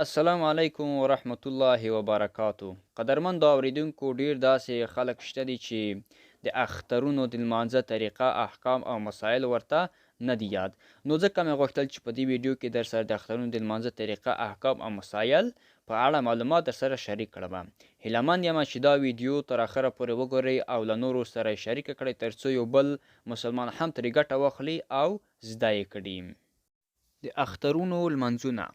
السلام علیکم ورحمت الله وبرکاتو. قدرمنو اوریدونکو، ډیر داسې خلک شته دي چې د اخترونو د لمانځه طریقه، احکام او مسایل ورته نه دي یاد. نو ځکه مې غوښتل چې په دې ویډیو کې در سره د اخترونو د لمانځه طریقه، احکام او مسایل په اړه معلومات در سره شریک کړم. هیله مند یم چې دا ویډیو تر اخره پورې وګورئ او له نورو سره یې شریک کړئ، ترڅو یو بل مسلمان هم ترې ګټه واخلي او زده یې کړي. د اخترونو لمانځونه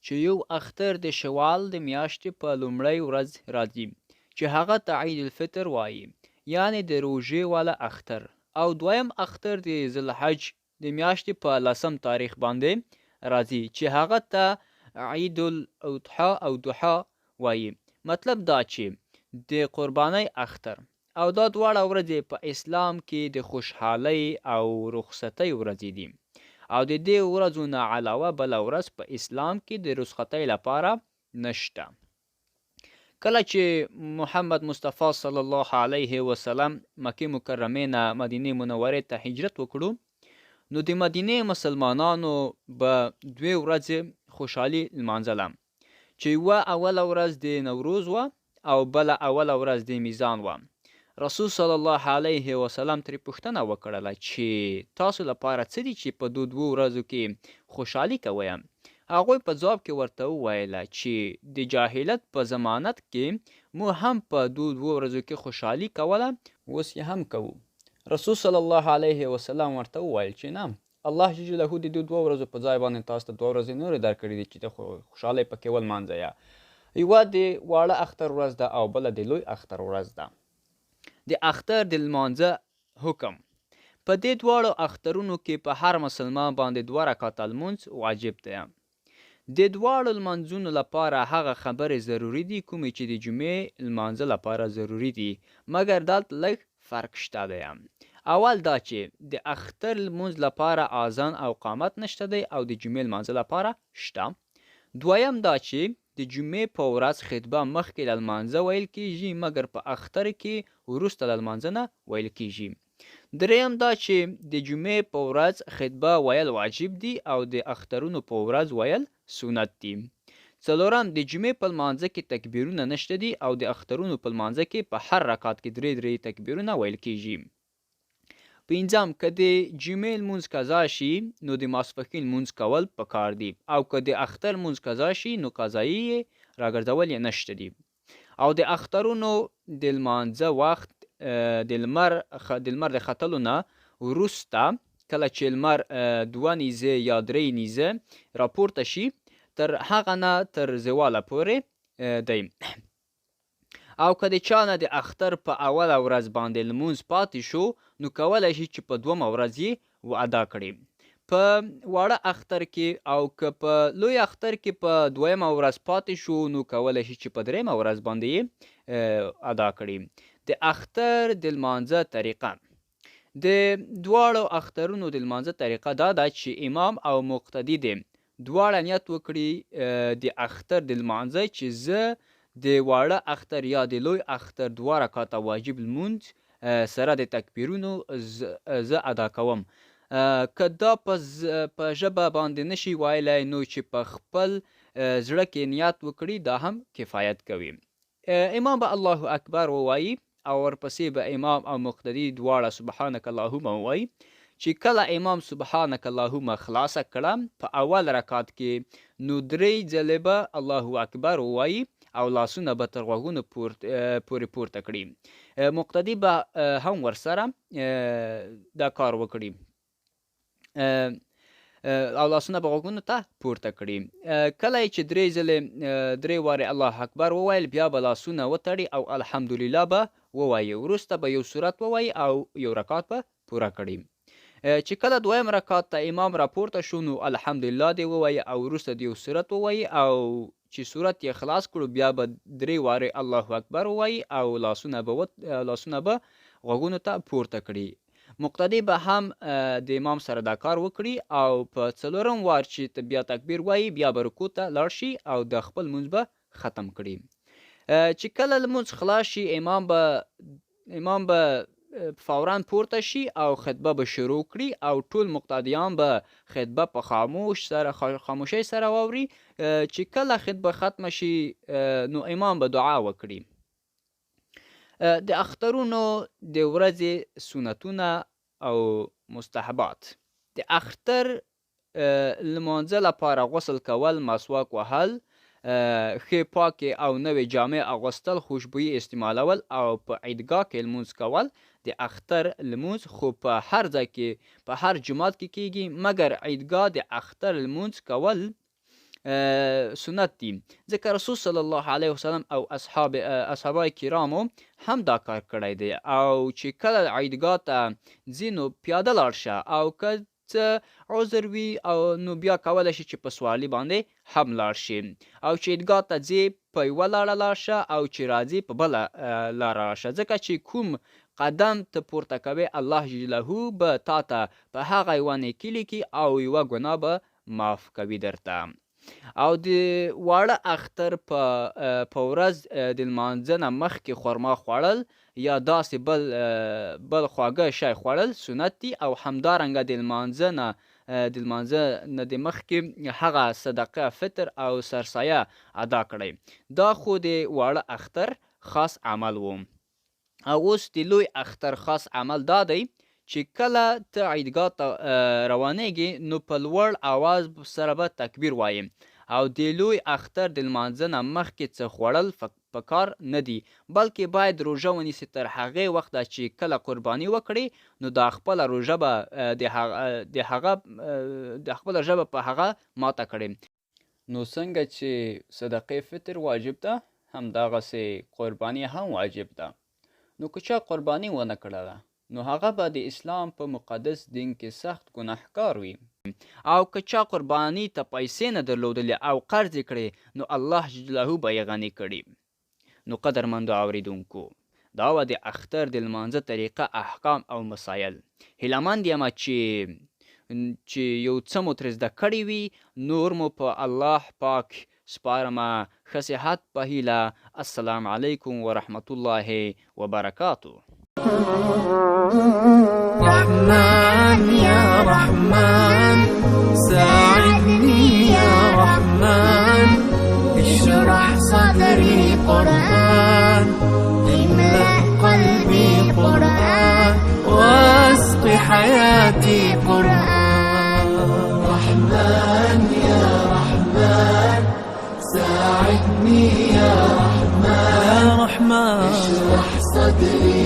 چې یو اختر د شوال د میاشتې په لومړۍ ورځ راځي، چې هغه ته عید الفطر وایي، یعنی د روژې والا اختر. او دویم اختر د ذوالحج د میاشتې په 10 تاریخ باندې راځي، چې هغه ته عید الاضحی او ضحی وایي. مطلب دا چې د قربانۍ اختر او دا دواړه ورځې په اسلام کې د خوشحالۍ او رخصتۍ ورځې دي، او د دې ورځو نه علاوه بله ورځ په اسلام کې د رخصتۍ لپاره نشته. کله چې محمد مصطفی صلی الله علیه وسلم مکې مکرمې نه مدینې منورې ته هجرت وکړو، نو د مدینې مسلمانانو به 2 ورځې خوشحالي لمانځله، چې یوه اوله ورځ د نوروز وه او بله اوله ورځ د میزان وه. رسول صلی الله علیه وسلم ترې پوښتنه وکړله چې تاسو لپاره څه دي چې په 2 ورځو کې خوشحالي کوئ؟ هغوی په ځواب کې ورته وویله چې د جاهلیت په ضمانت کې مو هم په 2 ورځو کې خوشحالي کوله، اوس یې هم کوو. رسول صلی الله علیه وسلم ورته وویل چې نه، الله جل جلاله د 2 ورځو په ځای باندې تاسو ته 2 ورځې نورې درکړي دي چې د خوشحالۍ پکې ولمانځئ. یوه د واړه اختر ورځ ده او بله د لوی اختر ورځ ده. د اختر د لمانځه حکم: په دې دواړو اخترونو کې په هر مسلمان باندې 2 رکعاته لمونځ واجب دی. د دواړو لمانځونو لپاره هغه خبرې ضروري دي کومې چې د جمعې لمانځه لپاره ضروري دي، مګر دلته لږ فرق شته دی. اول دا چې د اختر لمونځ لپاره اذان او قامت نشته دی او د جمعې لمانځه لپاره شته. دویم دا چې د جمعې په ورځ خطبه مخکې له لمانځه ویل کیږي، مګر په اختر کې وروسته له لمانځه نه ویل کیږي. دریم دا چې د جمعې په ورځ خطبه ویل واجب دي او د اخترونو په ورځ ویل سنت دي. څلورم، د جمعې په لمانځه کې تکبیرونه نشته دي او د اخترونو په لمانځه کې په هر رکعت کې 3 تکبیرونه ویل کیږي. پنځم، که د جمعې لمونځ قضا شي نو د ماسپښین لمونځ کول پکار دي، او که د اختر لمونځ قضا شي نو قضایي یې راګرځول یې نشته دي. او د اخترونو د لمانځه وخت د لمر د ختلو نه وروسته، کله چې لمر 2 نیزې یا 3 نیزې راپورته شي، تر هغه نه تر زواله پورې دی. او که د چا نه د اختر په اوله ورځ باندې لمونځ پاتې شو، نو کولی شي چې په 2مه ورځ یې ادا کړي. په واړه اختر کې او که په لوی اختر کې په 2مه ورځ پاتې شو، نو کولی شي چې په 3مه ورځ باندې یې ادا کړي. د اختر د لمانځه طریقه: د دواړو اخترونو د لمانځه طریقه دا ده چې امام او مقتدي دواړه نیت وکړي د اختر د لمانځه چې زه د واړه اختر یا د لوی اختر 2 رکعاته واجب لمونځ سره د تکبیرونو زه ادا کوم. که دا په ژبه باندې نشي ویلی، نو چې په خپل زړه کې نیت وکړي دا هم کفایت کوي. امام به الله اکبر ووایي او ورپسې به امام او مقتدي دواړه سبحانک اللهم ووایي. چې کله امام سبحانک اللهم خلاصه کړه په اول رکعت کې، نو 3 ځلې به الله اکبر ووایي او لاسونه به تر غوږونو پورې پورته کړي. مقتدي به هم ورسره دا کار وکړي او لاسونه به غوږونو ته پورته کړي. کله چې 3 ځلې 3 وارې الله اکبر وویل، بیا به لاسونه وتړي او الحمدلله به ووایي. وروسته به یو سورت ووایي او یو رکعت به پوره کړي. چې کله 2م رکعت ته امام راپورته شو، نو الحمدلله دې ووایي او وروسته د یو سورت ووایي، او چې سورت یې خلاص کړو بیا به 3 وارې الله اکبر ووایي او لاسونه به غوږونو ته پورته کړي. مقتدي به هم د امام سره دا کار وکړي او په 4م وار چې بیا تکبیر وایي، بیا به رکوع ته لاړ شي او د خپل لمونځ به ختم کړي. چې کله لمونځ خلاص شي، امام به فورا پورته شي او خطبه به شروع کړي او ټول مقتدیان به خطبه په خاموشۍ سره واوري. چې کله خطبه ختمه شي نو امام به دعا وکړي. د اخترونو د ورځې سنتونه او مستحبات: د اختر لمانځه لپاره غسل کول، مسواک وهل، ښې پاکې او نوې جامې اغوستل، خوشبويي استعمالول او په عیدګاه کې لمونځ کول. د اختر لمونځ خو په هر ځای کې په هر جومات کې کیږي، مګر عیدګاه د اختر لمونځ کول سنت دي، ځکه رسول صلی الله علیه وسلم او اصحابه کرامو هم دا کار کړی دی. او چې کله عیدګاه ته ځي نو پیاده لاړ شه، او که څه عذر وي او نو بیا کولی شي چې په سوارلي باندې هم لاړ شي. او چې عیدګاه ته ځې په یوه لاره لاړ شه، او چې راځې په بله لاره راشه، ځکه چې کوم قدم ته پورته کوې الله جلاله به تا ته په هغه یوه نیکي لیکي او یوه ګناه به معاف کوي درته. او د واړه اختر په ورځ د لمانځه نه مخکې خرما خوړل یا داسې بل خواږه شی خوړل سنت دي. او همدارنګه د لمانځه نه د مخکې هغه صدقه فطر او سرسایه ادا کړئ. دا خو د واړه اختر خاص عمل و. او اوس د لوی اختر خاص عمل دا دی چې کله ته عیدګاه ته روانېږې نو په لوړ آواز سره به تکبیر وایې. او د لوی اختر د لمانځه نه مخکې څه خوړل پکار نه دي، بلکې باید روژه ونیسي تر هغې وخته چې کله قرباني وکړي نو دا خپله روژه به د خپله ژبه په هغه ماته کړي. نو څنګه چې صدقې فطر واجب ده، همدغسې قرباني هم واجب ده. نو که چا قرباني ونه کړله نو هغه به د اسلام په مقدس دین کې سخت ګناهکار وي. او که چا قرباني ته پیسې نه درلودلې او قرض یې کړې نو الله جلاله به یې غني کړي. نو قدرمندو اوریدونکو، دا وه د اختر د لمانځه طریقه، احکام او مسایل. هیلهمند یمه چې یو څه مو ترې زده کړي وي. نور مو په الله پاک سپارمه. ښه صحت په هیله. السلام علیکم ورحمة الله وبرکاته. رحمن يا رحمن ساعدني يا رحمن اشرح صدري قرآن املأ قلبي قرآن واسق حياتي قرآن. رحمن يا رحمن ساعدني يا رحمن اشرح صدري